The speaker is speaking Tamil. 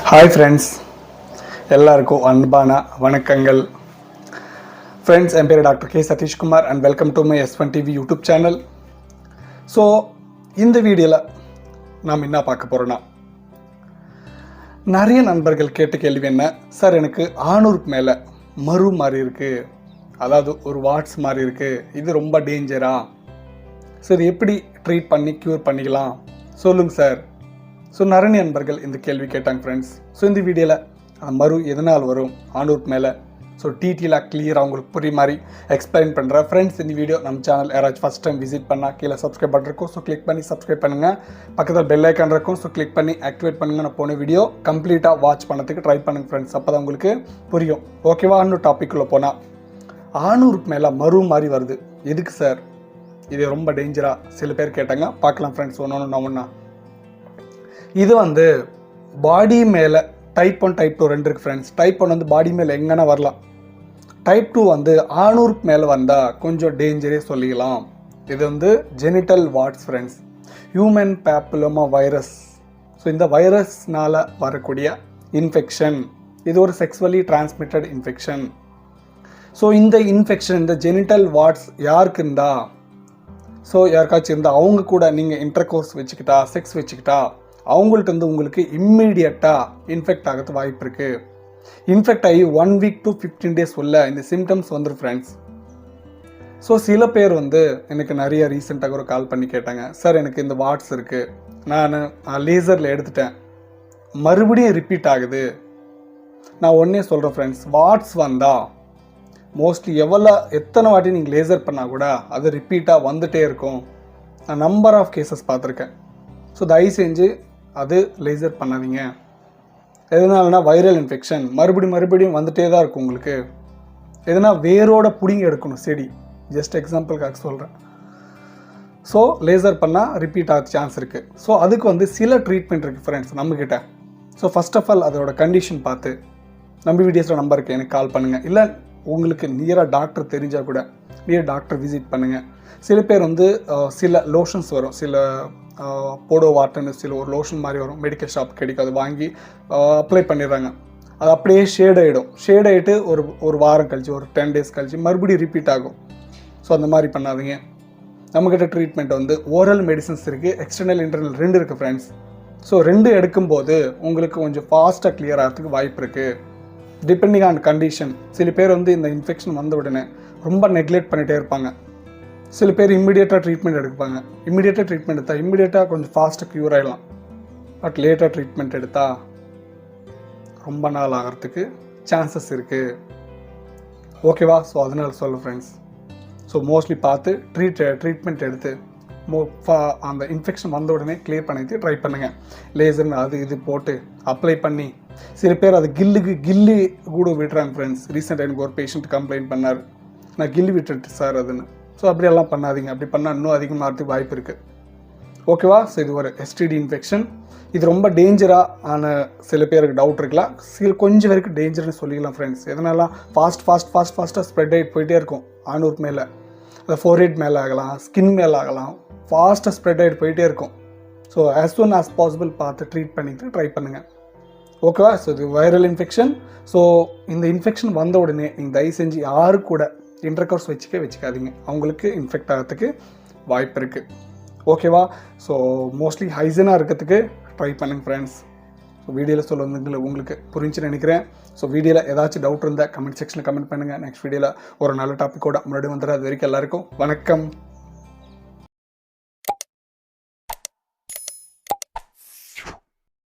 ஹாய் ஃப்ரெண்ட்ஸ், எல்லாருக்கும் அன்பான வணக்கங்கள். ஃப்ரெண்ட்ஸ், என் பேர் doctor K Sathishkumar and welcome to my S1 TV YouTube channel. So இந்த வீடியோவில் நாம் என்ன பார்க்க போகிறோன்னா, நிறைய நண்பர்கள் கேட்ட கேள்வி என்ன, சார் எனக்கு ஆணுறுப்பு மேலே மறு மாதிரி இருக்குது, அதாவது ஒரு வாட்ஸ் மாதிரி இருக்குது, இது ரொம்ப டேஞ்சரா, ஸோ இது எப்படி ட்ரீட் பண்ணி க்யூர் பண்ணிக்கலாம் சொல்லுங்கள் சார். ஸோ நிறைய நண்பர்கள் இந்த கேள்வி கேட்டாங்க ஃப்ரெண்ட்ஸ். ஸோ இந்த வீடியோவில் மறு எதனால் வரும் ஆணுறுப்பு மேலே, ஸோ டீட்டெயிலாக கிளியராக உங்களுக்கு புரிய மாதிரி எக்ஸ்பிளைன் பண்ணுறேன் ஃப்ரெண்ட்ஸ். இந்த வீடியோ நம்ம சேனல் யாராச்சும் ஃபஸ்ட் டைம் விசிட் பண்ணால் கீழே சப்ஸ்கிரைப் பட்டன் இருக்கும், ஸோ கிளிக் பண்ணி சப்ஸ்கிரைப் பண்ணுங்கள். பக்கத்தில் பெல் ஐக்கான் இருக்கும், ஸோ கிளிக் பண்ணி ஆக்டிவேட் பண்ணுங்கள். நான் போன வீடியோ கம்ப்ளீட்டாக வாட்ச் பண்ணதுக்கு ட்ரை பண்ணுங்கள் ஃப்ரெண்ட்ஸ், அப்போ தான் உங்களுக்கு புரியும். ஓகேவா? இன்னும் டாப்பிக்குள்ளே போனால், ஆணுறுப்பு மேலே மறு மாதிரி வருது, எதுக்கு சார், இது ரொம்ப டேஞ்சராக சில பேர் கேட்டாங்க. பார்க்கலாம் ஃப்ரெண்ட்ஸ், ஒன்று. இது வந்து பாடி மேலே டைப் 1 டைப் 2 ரெண்டு இருக்குது ஃப்ரெண்ட்ஸ். டைப் 1 வந்து பாடி மேலே எங்கன்னா வரலாம். டைப் 2 வந்து ஆணுறுப்பு மேலே வந்தால் கொஞ்சம் டேஞ்சரே சொல்லிக்கலாம். இது வந்து genital warts friends, human papilloma virus. So இந்த வைரஸ்னால் வரக்கூடிய இன்ஃபெக்ஷன், இது ஒரு செக்ஸுவலி டிரான்ஸ்மிட்டட் இன்ஃபெக்ஷன். ஸோ இந்த இன்ஃபெக்ஷன், இந்த ஜெனிட்டல் வாட்ஸ் யாருக்கு இருந்தா, ஸோ யாருக்காச்சும் இருந்தால் அவங்க கூட நீங்கள் இன்டர்கோர்ஸ் வச்சுக்கிட்டா, செக்ஸ் வச்சுக்கிட்டா, அவங்கள்ட்ட வந்து உங்களுக்கு இம்மிடியட்டாக இன்ஃபெக்ட் ஆகிறது வாய்ப்பு இருக்குது. இன்ஃபெக்ட் ஆகி 1 வீக் to 15 days உள்ள இந்த சிம்டம்ஸ் வந்துடும் ஃப்ரெண்ட்ஸ். ஸோ சில பேர் வந்து எனக்கு நிறைய ரீசெண்டாக ஒரு கால் பண்ணி கேட்டாங்க, சார் எனக்கு இந்த வாட்ஸ் இருக்குது, நான் லேசரில் எடுத்துட்டேன், மறுபடியும் ரிப்பீட் ஆகுது. நான் ஒன்றே சொல்கிறேன் ஃப்ரெண்ட்ஸ், வாட்ஸ் வந்தால் மோஸ்ட்லி எத்தனை வாட்டி நீங்கள் லேசர் பண்ணால் கூட அது ரிப்பீட்டாக வந்துகிட்டே இருக்கும். நான் நம்பர் ஆஃப் கேசஸ் பார்த்துருக்கேன். ஸோ தயவு செஞ்சு அது லேசர் பண்ணாதீங்க. எதனாலனா வைரல் இன்ஃபெக்ஷன் மறுபடியும் வந்துட்டே தான் இருக்கும் உங்களுக்கு. எதனா வேரோட பிடிங்கி எடுக்கணும் செடி, ஜஸ்ட் எக்ஸாம்பிளுக்காக சொல்கிறேன். ஸோ லேசர் பண்ணால் ரிப்பீட் ஆக சான்ஸ் இருக்குது. ஸோ அதுக்கு வந்து சில ட்ரீட்மெண்ட் இருக்குது ஃப்ரெண்ட்ஸ் நம்மக்கிட்ட. ஸோ ஃபர்ஸ்ட் ஆஃப் ஆல் அதோட கண்டிஷன் பார்த்து நம்ம வீடியோஸில் நம்பருக்கு எனக்கு கால் பண்ணுங்கள். இல்லை உங்களுக்கு நியராக டாக்டர் தெரிஞ்சால் கூட நியர் டாக்டர் விசிட் பண்ணுங்கள். சில பேர் வந்து சில லோஷன்ஸ் வரும், சில போடோ வாட்டர்னு சில ஒரு லோஷன் மாதிரி வரும், மெடிக்கல் ஷாப் கிடைக்கும், அது வாங்கி அப்ளை பண்ணிடுறாங்க. அது அப்படியே ஷேட் ஆகிட்டு ஒரு வாரம் கழிச்சு, ஒரு 10 days கழிச்சு மறுபடியும் ரிப்பீட் ஆகும். ஸோ அந்த மாதிரி பண்ணாதீங்க. நம்மக்கிட்ட ட்ரீட்மெண்ட் வந்து ஓரல் மெடிசன்ஸ் இருக்குது, எக்ஸ்டர்னல் இன்டர்னல் ரெண்டு இருக்குது ஃப்ரெண்ட்ஸ். ஸோ ரெண்டு எடுக்கும்போது உங்களுக்கு கொஞ்சம் ஃபாஸ்ட்டாக கிளியர் ஆகிறதுக்கு வாய்ப்பு இருக்குது, டிபெண்டிங் ஆன் கண்டிஷன். சில பேர் வந்து இந்த இன்ஃபெக்ஷன் வந்த உடனே ரொம்ப நெக்லெக்ட் பண்ணிகிட்டே இருப்பாங்க. சில பேர் இம்மிடியேட்டாக ட்ரீட்மெண்ட் எடுப்பாங்க. இம்மிடியேட்டாக ட்ரீட்மெண்ட் எடுத்தால் இம்மிடியேட்டாக கொஞ்சம் ஃபாஸ்ட்டாக க்யூர் ஆகிடலாம். பட் லேட்டாக ட்ரீட்மெண்ட் எடுத்தால் ரொம்ப நாள் ஆகிறதுக்கு சான்சஸ் இருக்குது. ஓகேவா? ஸோ அதனால சொல்ல ஃப்ரெண்ட்ஸ், ஸோ மோஸ்ட்லி பார்த்து ட்ரீட்மெண்ட் எடுத்து அந்த இன்ஃபெக்ஷன் வந்த உடனே கிளியர் பண்ணிட்டு ட்ரை பண்ணுங்கள். லேசர்னு அது இது போட்டு அப்ளை பண்ணி, சில பேர் அது கில்லி கூட விட்டுறாங்க ஃப்ரெண்ட்ஸ். ரீசெண்டாக எனக்கு ஒரு பேஷண்ட் கம்ப்ளைண்ட் பண்ணார், நான் கில்லி விட்டுட்டு சார் அதுன்னு. ஸோ அப்படியெல்லாம் பண்ணாதீங்க, அப்படி பண்ணால் இன்னும் அதிகமாகிறதுக்கு வாய்ப்பு இருக்குது. ஓகேவா? ஸோ இது ஒரு STD இன்ஃபெக்ஷன். இது ரொம்ப டேஞ்சராக ஆன சில பேருக்கு டவுட் இருக்கலாம், கொஞ்சம் பேருக்கு டேஞ்சர்னு சொல்லிக்கலாம் ஃப்ரெண்ட்ஸ். எதனால ஃபாஸ்ட்டாக ஸ்ப்ரெட் ஆகிட்டு போயிட்டே இருக்கும். ஆணுறுப்பு மேலே, அந்த ஃபோர்ஹெட் மேலே ஆகலாம், ஸ்கின் மேலே ஆகலாம், ஃபாஸ்ட்டாக ஸ்ப்ரெட் ஆகிட்டு போயிட்டே இருக்கும். So as soon as possible பார்த்து ட்ரீட் பண்ணிட்டு ட்ரை பண்ணுங்கள். ஓகேவா? ஸோ இது வைரல் இன்ஃபெக்ஷன். ஸோ இந்த இன்ஃபெக்ஷன் வந்த உடனே நீங்கள் தயவு செஞ்சு யாரு கூட இன்டர்கோர்ஸ் வச்சுக்காதீங்க, அவங்களுக்கு இன்ஃபெக்ட் ஆகிறதுக்கு வாய்ப்பு இருக்குது. ஓகேவா? ஸோ மோஸ்ட்லி ஹைஜீனாக இருக்கிறதுக்கு ட்ரை பண்ணுங்க ஃப்ரெண்ட்ஸ். ஸோ வீடியோவில் சொல்ல வந்து உங்களுக்கு புரிஞ்சுன்னு நினைக்கிறேன். ஸோ வீடியோவில் ஏதாச்சும் டவுட் இருந்தால் கமெண்ட் செக்ஷனில் கமெண்ட் பண்ணுங்கள். நெக்ஸ்ட் வீடியோவில் ஒரு நல்ல டாப்பிக்கோட முன்னாடி வந்துடுற. அது வரைக்கும் எல்லாருக்கும் வணக்கம்.